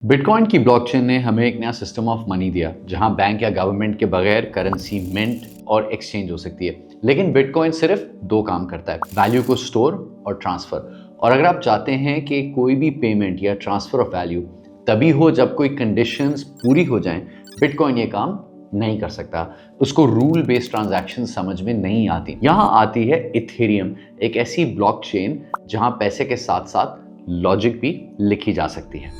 Bitcoin की blockchain ने हमें एक नया सिस्टम ऑफ मनी दिया जहां बैंक या गवर्नमेंट के बगैर करेंसी मिंट और एक्सचेंज हो सकती है। लेकिन बिटकॉइन सिर्फ दो काम करता है, वैल्यू को स्टोर और ट्रांसफर। और अगर आप चाहते हैं कि कोई भी पेमेंट या ट्रांसफर ऑफ वैल्यू तभी हो जब कोई कंडीशंस पूरी हो जाएं, बिटकॉइन ये काम नहीं कर सकता। उसको रूल बेस्ड ट्रांजैक्शन समझ में नहीं आती। यहाँ आती है इथेरियम, एक ऐसी ब्लॉकचेन जहां पैसे के साथ साथ लॉजिक भी लिखी जा सकती है।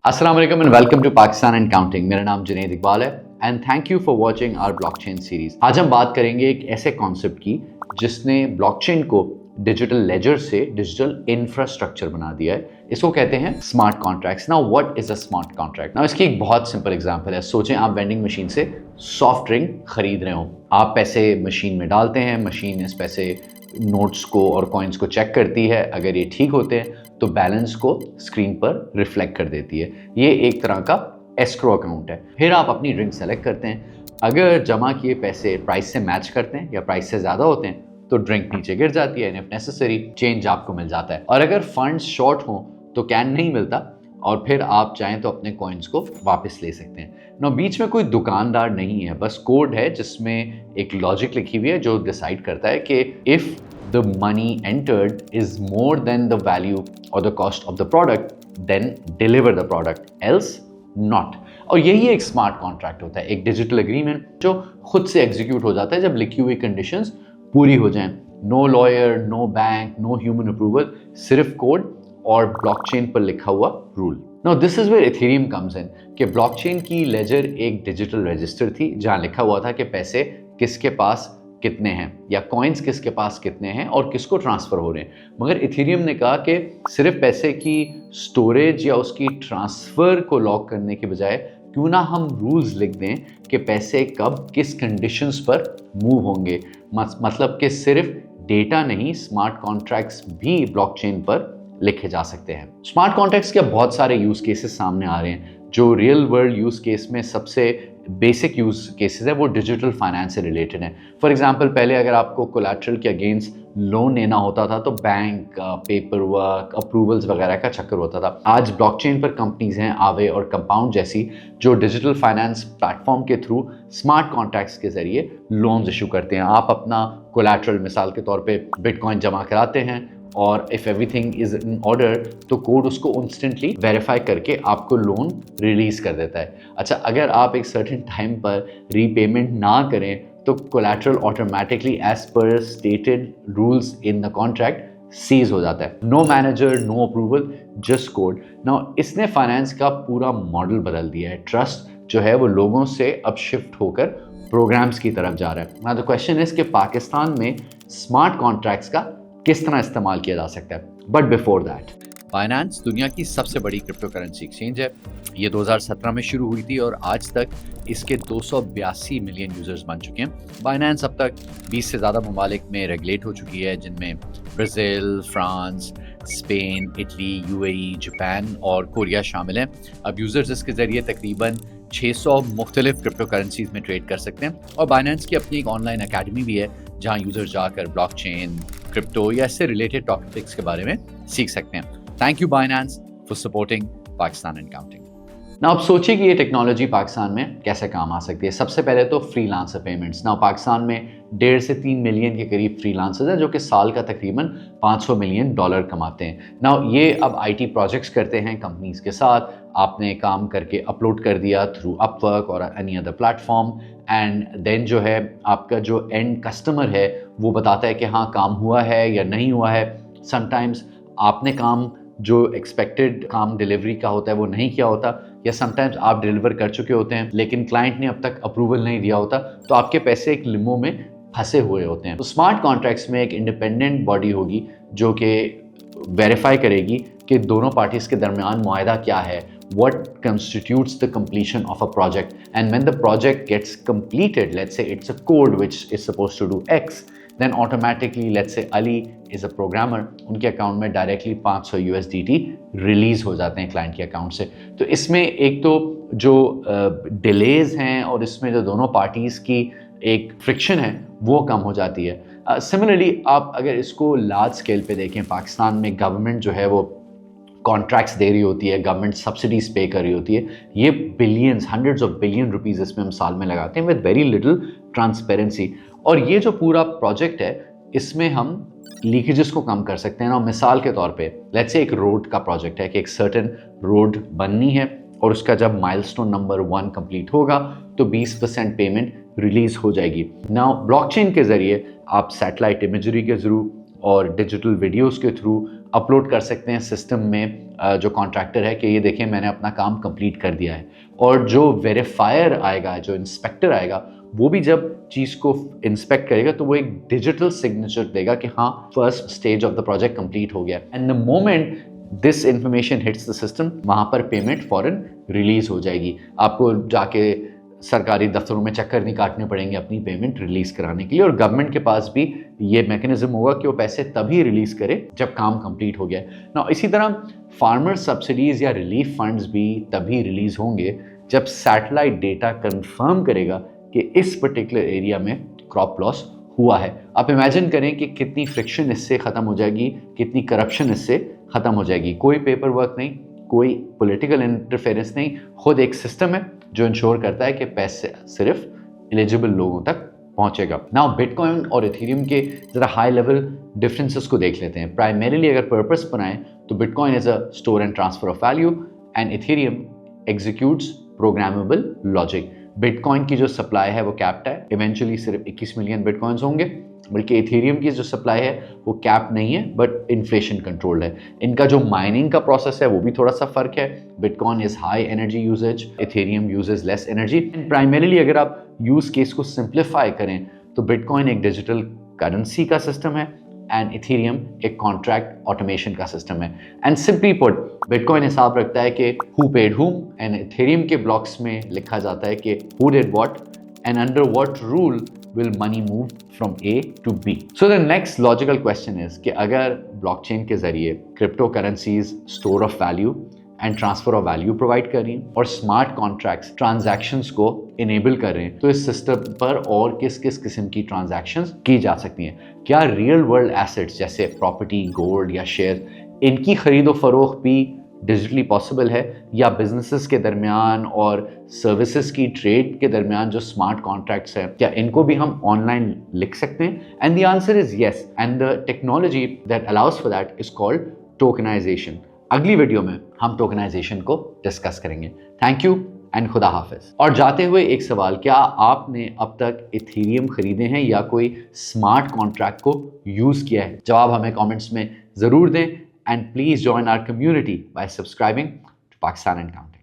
अस्सलाम वालेकुम and welcome to Pakistan and counting. मेरा नाम जुनैद इकबाल है and thank you for watching our blockchain series. आज हम बात करेंगे एक ऐसे कॉन्सेप्ट की जिसने ब्लॉकचेन को डिजिटल लेजर से डिजिटल इंफ्रास्ट्रक्चर बना दिया है। इसको कहते हैं smart contracts. Now what is a smart contract? Now इसकी एक बहुत सिंपल एग्जांपल है। सोचें आप वेंडिंग मशीन से सॉफ्ट ड्रिंक खरीद रहे हो। आप पैसे मशीन में डालते हैं, मशीन इस पैसे नोट्स को और कॉइन्स को चेक करती है। अगर ये ठीक होते हैं तो बैलेंस को स्क्रीन पर रिफ्लेक्ट कर देती है। ये एक तरह का एस्क्रो अकाउंट है। फिर आप अपनी ड्रिंक सेलेक्ट करते हैं। अगर जमा किए पैसे प्राइस से मैच करते हैं या प्राइस से ज़्यादा होते हैं तो ड्रिंक नीचे गिर जाती है एंड इफ नेसेसरी चेंज आपको मिल जाता है। और अगर फंड्स शॉर्ट हों तो कैन नहीं मिलता और फिर आप चाहें तो अपने कॉइन्स को वापस ले सकते हैं। ना बीच में कोई दुकानदार नहीं है, बस कोड है जिसमें एक लॉजिक लिखी हुई है जो डिसाइड करता है कि if the money entered is more than the value or the cost of the product, then deliver the product, else not। और यही एक स्मार्ट कॉन्ट्रैक्ट होता है, एक डिजिटल एग्रीमेंट जो खुद से एग्जीक्यूट हो जाता है जब लिखी हुई कंडीशंस पूरी हो जाएं। No lawyer, no bank, no human approval, सिर्फ कोड और ब्लॉकचेन पर लिखा हुआ rule. Now this is where Ethereum comes in कि ब्लॉकचेन की लेजर एक डिजिटल रजिस्टर थी जहां लिखा हुआ था कि पैसे किसके पास कितने हैं या कॉइन्स किसके पास कितने हैं और किसको ट्रांसफ़र हो रहे हैं। मगर इथेरियम ने कहा कि सिर्फ पैसे की स्टोरेज या उसकी ट्रांसफ़र को लॉक करने के बजाय क्यों ना हम रूल्स लिख दें कि पैसे कब किस कंडीशंस पर मूव होंगे। मतलब कि सिर्फ डेटा नहीं, स्मार्ट कॉन्ट्रैक्ट्स भी ब्लॉकचेन पर लिखे जा सकते हैं। स्मार्ट कॉन्ट्रैक्ट्स के बहुत सारे यूज़ केसेस सामने आ रहे हैं। जो रियल वर्ल्ड यूज़ केस में सबसे बेसिक यूज़ केसेस है वो डिजिटल फाइनेंस से रिलेटेड है। फॉर एग्जांपल, पहले अगर आपको कोलैटरल के अगेंस्ट लोन लेना होता था तो बैंक पेपर वर्क, अप्रूवल्स वगैरह का चक्कर होता था। आज ब्लॉकचेन पर कंपनीज हैं आवे और कंपाउंड जैसी जो डिजिटल फाइनेंस प्लेटफॉर्म के थ्रू स्मार्ट कॉन्ट्रैक्ट्स के जरिए लोन्स इशू करते हैं। आप अपना कोलैटरल मिसाल के तौर पे बिटकॉइन जमा कराते हैं और if everything is in order तो कोड उसको इंस्टेंटली वेरीफाई करके आपको लोन रिलीज़ कर देता है। अच्छा, अगर आप एक सर्टेन टाइम पर रीपेमेंट ना करें तो collateral automatically as per stated rules in the contract seize हो जाता है। No manager, no approval, just code. Now इसने फाइनेंस का पूरा मॉडल बदल दिया है। ट्रस्ट जो है वो लोगों से अब शिफ्ट होकर प्रोग्राम्स की तरफ जा रहा है। नाउ द क्वेश्चन इज कि पाकिस्तान में स्मार्ट कॉन्ट्रैक्ट्स का किस तरह इस्तेमाल किया जा सकता है। बट बिफोर दैट, बाइनेंस दुनिया की सबसे बड़ी क्रिप्टो करेंसी एक्सचेंज है। ये 2017 में शुरू हुई थी और आज तक इसके 282 मिलियन यूजर्स बन चुके हैं। बाइनेंस अब तक 20 से ज़्यादा ममालिक में रेगुलेट हो चुकी है, जिनमें Brazil, France, Spain, Italy, UAE, Japan और कोरिया शामिल हैं। अब यूजर्स इसके ज़रिए तकरीबन 600 मुख्तलिफ क्रिप्टो करेंसीज में ट्रेड कर सकते हैं। और बाइनेंस की अपनी एक ऑनलाइन अकेडमी भी है जहाँ यूजर्स जाकर ब्लॉकचेन, क्रिप्टो या इससे रिलेटेड टॉपिक्स के बारे में सीख सकते हैं। Thank you Binance for supporting Pakistan and counting. ना आप सोचिए कि ये टेक्नोलॉजी पाकिस्तान में कैसे काम आ सकती है। सबसे पहले तो फ्रीलांसर पेमेंट्स। ना पाकिस्तान में 1.5 से 3 मिलियन के करीब फ्रीलांसर्स हैं जो कि साल का तकरीबन $500 मिलियन कमाते हैं। ना ये अब आईटी प्रोजेक्ट्स करते हैं कंपनीज के साथ। आपने काम करके अपलोड कर दिया थ्रू अपवर्क और any other platform and then जो है आपका जो एंड कस्टमर है वो बताता है कि हाँ काम हुआ है या नहीं हुआ है। समटाइम्स आपने काम जो एक्सपेक्टेड काम डिलीवरी का होता है वो नहीं किया होता, या समटाइम्स आप डिलीवर कर चुके होते हैं लेकिन क्लाइंट ने अब तक अप्रूवल नहीं दिया होता, तो आपके पैसे एक लिम्बो में फंसे हुए होते हैं। तो स्मार्ट कॉन्ट्रैक्ट्स में एक इंडिपेंडेंट बॉडी होगी जो कि वेरीफाई करेगी कि दोनों पार्टीज के दरमियान मुआहदा क्या है, what constitutes the completion of a project, and when the project gets completed, let's say it's a code which is supposed to do X, then automatically let's say Ali is a programmer, उनके account में directly 500 USDT release हो जाते हैं client के account से। तो इसमें एक तो जो डिलेज हैं और इसमें जो दोनों पार्टीज़ की एक फ्रिक्शन है वो कम हो जाती है। सिमिलरली आप अगर इसको लार्ज स्केल पे देखें, पाकिस्तान में गवर्नमेंट जो है वो कॉन्ट्रैक्ट्स दे रही होती है, गवर्नमेंट सब्सिडीज पे कर रही होती है, ये billions, hundreds of billion rupees इसमें हम साल में लगाते हैं विद वेरी लिटिल ट्रांसपेरेंसी। और ये जो पूरा प्रोजेक्ट है इसमें हम लीकेजेस को कम कर सकते हैं ना। मिसाल के तौर पे लेट्स से एक रोड का प्रोजेक्ट है कि एक सर्टेन रोड बननी है और उसका जब माइलस्टोन नंबर 1 कंप्लीट होगा तो 20% पेमेंट रिलीज हो जाएगी। नाउ ब्लॉकचेन के ज़रिए आप सैटेलाइट इमेजरी के थ्रू और डिजिटल वीडियोस के थ्रू अपलोड कर सकते हैं सिस्टम में जो कॉन्ट्रैक्टर है कि ये देखें मैंने अपना काम कंप्लीट कर दिया है। और जो वेरीफायर आएगा, जो इंस्पेक्टर आएगा, वो भी जब चीज़ को इंस्पेक्ट करेगा तो वो एक डिजिटल सिग्नेचर देगा कि हाँ first stage of the project complete हो गया। And the moment this information hits the system, वहाँ पर पेमेंट फॉरन रिलीज हो जाएगी। आपको जाके सरकारी दफ्तरों में चक्कर नहीं काटने पड़ेंगे अपनी पेमेंट रिलीज कराने के लिए, और गवर्नमेंट के पास भी ये मैकेनिज्म होगा कि वो पैसे तभी रिलीज करे जब काम कंप्लीट हो गया। ना इसी तरह फार्मर सब्सिडीज या रिलीफ फंड्स भी तभी रिलीज होंगे जब सैटेलाइट डेटा कंफर्म करेगा कि इस पर्टिकुलर एरिया में क्रॉप लॉस हुआ है। आप इमेजिन करें कि कितनी फ्रिक्शन इससे ख़त्म हो जाएगी, कितनी करप्शन इससे ख़त्म हो जाएगी। कोई पेपर वर्क नहीं, कोई पॉलिटिकल इंटरफेरेंस नहीं, खुद एक सिस्टम है जो इंश्योर करता है कि पैसे सिर्फ एलिजिबल लोगों तक पहुंचेगा। नाउ बिटकॉइन और इथेरियम के ज़रा हाई लेवल डिफरेंसेस को देख लेते हैं। प्राइमरीली अगर पर्पस बनाएं तो bitcoin is a store and transfer of value and Ethereum executes programmable logic. Bitcoin की जो सप्लाई है वो कैप्ड है, इवेंचुअली सिर्फ 21 मिलियन बिटकॉइंस होंगे, बल्कि इथेरियम की जो सप्लाई है वो कैप नहीं है बट इन्फ्लेशन कंट्रोल्ड है। इनका जो माइनिंग का प्रोसेस है वो भी थोड़ा सा फर्क है। Bitcoin is high energy uses, Ethereum uses less energy. Primarily अगर आप यूज केस को सिंप्लीफाई करें तो बिटकॉइन एक डिजिटल करेंसी का सिस्टम है एंड इथेरियम एक कॉन्ट्रैक्ट ऑटोमेशन का सिस्टम है। एंड सिंपली पुट बिटकॉइन हिसाब रखता है कि हु पेड हुम, एंड इथेरियम के ब्लॉक्स में लिखा जाता है कि who did what and under what rule will money move from A to B. So the next logical question is कि अगर blockchain के जरिए crypto currencies store of value and transfer of value provide कर रही हैं और smart contracts transactions को enable कर रहे हैं, तो इस system पर और किस किस किस्म की transactions की जा सकती हैं? क्या real world assets जैसे property, gold या shares, इनकी खरीदो फरोख्त भी डिजिटली पॉसिबल है, या बिजनेसेस के दरमियान और सर्विसेज की ट्रेड के दरमियान जो स्मार्ट कॉन्ट्रैक्ट्स हैं क्या इनको भी हम ऑनलाइन लिख सकते हैं? And the answer is yes, and the technology that allows for that is called tokenization. अगली वीडियो में हम टोकनाइजेशन को डिस्कस करेंगे। थैंक यू एंड खुदा हाफिज। और जाते हुए एक सवाल, क्या आपने अब तक इथेरियम खरीदे हैं या कोई स्मार्ट कॉन्ट्रैक्ट को यूज किया है? जवाब हमें कमेंट्स में जरूर दें। And please join our community by subscribing to Pakistan and Counting.